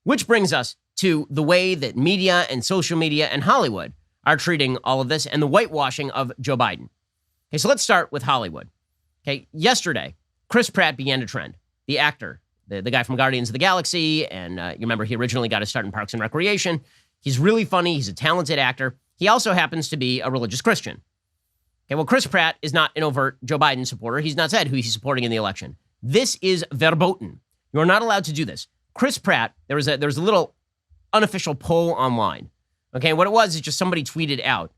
Which brings us to the way that media and social media and Hollywood are treating all of this and the whitewashing of Joe Biden. Okay, so let's start with Hollywood. Okay, yesterday, Chris Pratt began to trend. The actor, the guy from Guardians of the Galaxy, and you remember he originally got his start in Parks and Recreation. He's really funny. He's a talented actor. He also happens to be a religious Christian. Okay, well, Chris Pratt is not an overt Joe Biden supporter. He's not said who he's supporting in the election. This is verboten. You are not allowed to do this. Chris Pratt, there was a little unofficial poll online. Okay, what it was is just somebody tweeted out,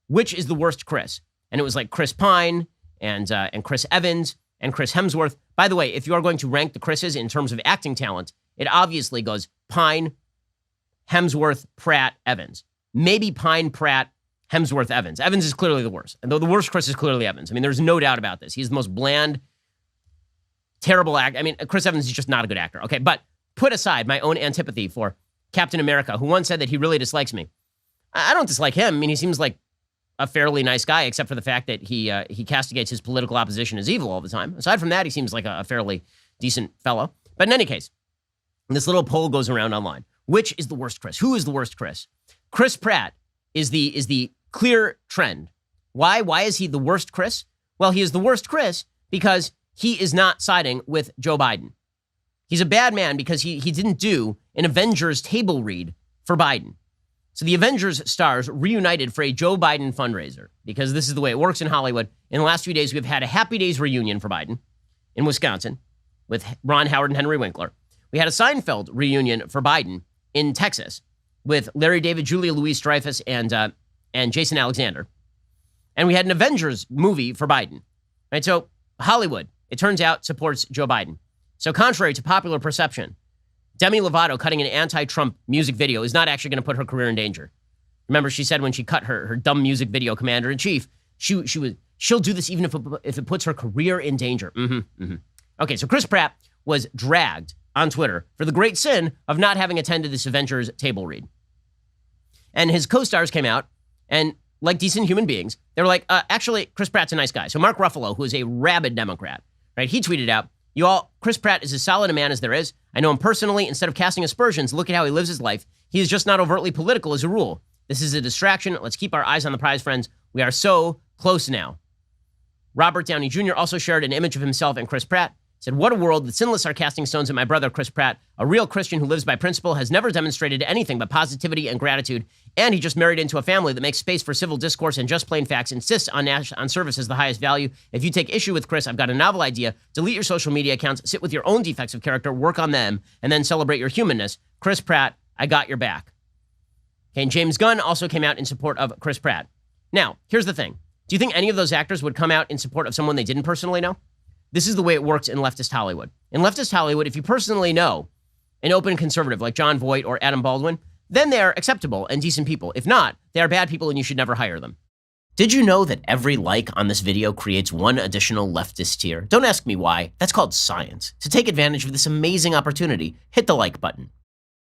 which is the worst Chris? And it was like Chris Pine and Chris Evans and Chris Hemsworth. By the way, if you are going to rank the Chris's in terms of acting talent, it obviously goes Pine, Hemsworth, Pratt, Evans. Maybe Pine, Pratt, Hemsworth, Evans. Evans is clearly the worst. And though the worst Chris is clearly Evans. I mean, there's no doubt about this. He's the most bland, terrible actor. I mean, Chris Evans is just not a good actor. Okay, but put aside my own antipathy for Captain America, who once said that he really dislikes me. I don't dislike him. I mean, he seems like a fairly nice guy, except for the fact that he castigates his political opposition as evil all the time. Aside from that, he seems like a fairly decent fellow. But in any case, this little poll goes around online. Which is the worst Chris? Who is the worst Chris? Chris Pratt is the clear trend. Why? Why is he the worst Chris? Well, he is the worst Chris because he is not siding with Joe Biden. He's a bad man because he didn't do an Avengers table read for Biden. So the Avengers stars reunited for a Joe Biden fundraiser because this is the way it works in Hollywood. In the last few days, we've had a Happy Days reunion for Biden in Wisconsin with Ron Howard and Henry Winkler. We had a Seinfeld reunion for Biden in Texas with Larry David, Julia Louis-Dreyfus, and Jason Alexander. And we had an Avengers movie for Biden. Right? So Hollywood, it turns out, supports Joe Biden. So contrary to popular perception, Demi Lovato cutting an anti-Trump music video is not actually going to put her career in danger. Remember, she said when she cut her dumb music video, Commander-in-Chief, she'll do this even if it puts her career in danger. Okay, so Chris Pratt was dragged on Twitter for the great sin of not having attended this Avengers table read. And his co-stars came out, and like decent human beings, they were like, actually, Chris Pratt's a nice guy. So Mark Ruffalo, who is a rabid Democrat, right, he tweeted out, Chris Pratt is as solid a man as there is. I know him personally. Instead of casting aspersions, look at how he lives his life. He is just not overtly political as a rule. This is a distraction. Let's keep our eyes on the prize, friends. We are so close now. Robert Downey Jr. also shared an image of himself and Chris Pratt. Said, what a world. The sinless are casting stones at my brother, Chris Pratt. A real Christian who lives by principle, has never demonstrated anything but positivity and gratitude. And he just married into a family that makes space for civil discourse and just plain facts, insists on service as the highest value. If you take issue with Chris, I've got a novel idea. Delete your social media accounts, sit with your own defects of character, work on them, and then celebrate your humanness. Chris Pratt, I got your back. Okay, and James Gunn also came out in support of Chris Pratt. Now, here's the thing. Do you think any of those actors would come out in support of someone they didn't personally know? This is the way it works in leftist Hollywood. In leftist Hollywood, if you personally know an open conservative like Jon Voight or Adam Baldwin, then they're acceptable and decent people. If not, they are bad people and you should never hire them. Did you know that every like on this video creates one additional leftist tier? Don't ask me why. That's called science. To take advantage of this amazing opportunity, hit the like button.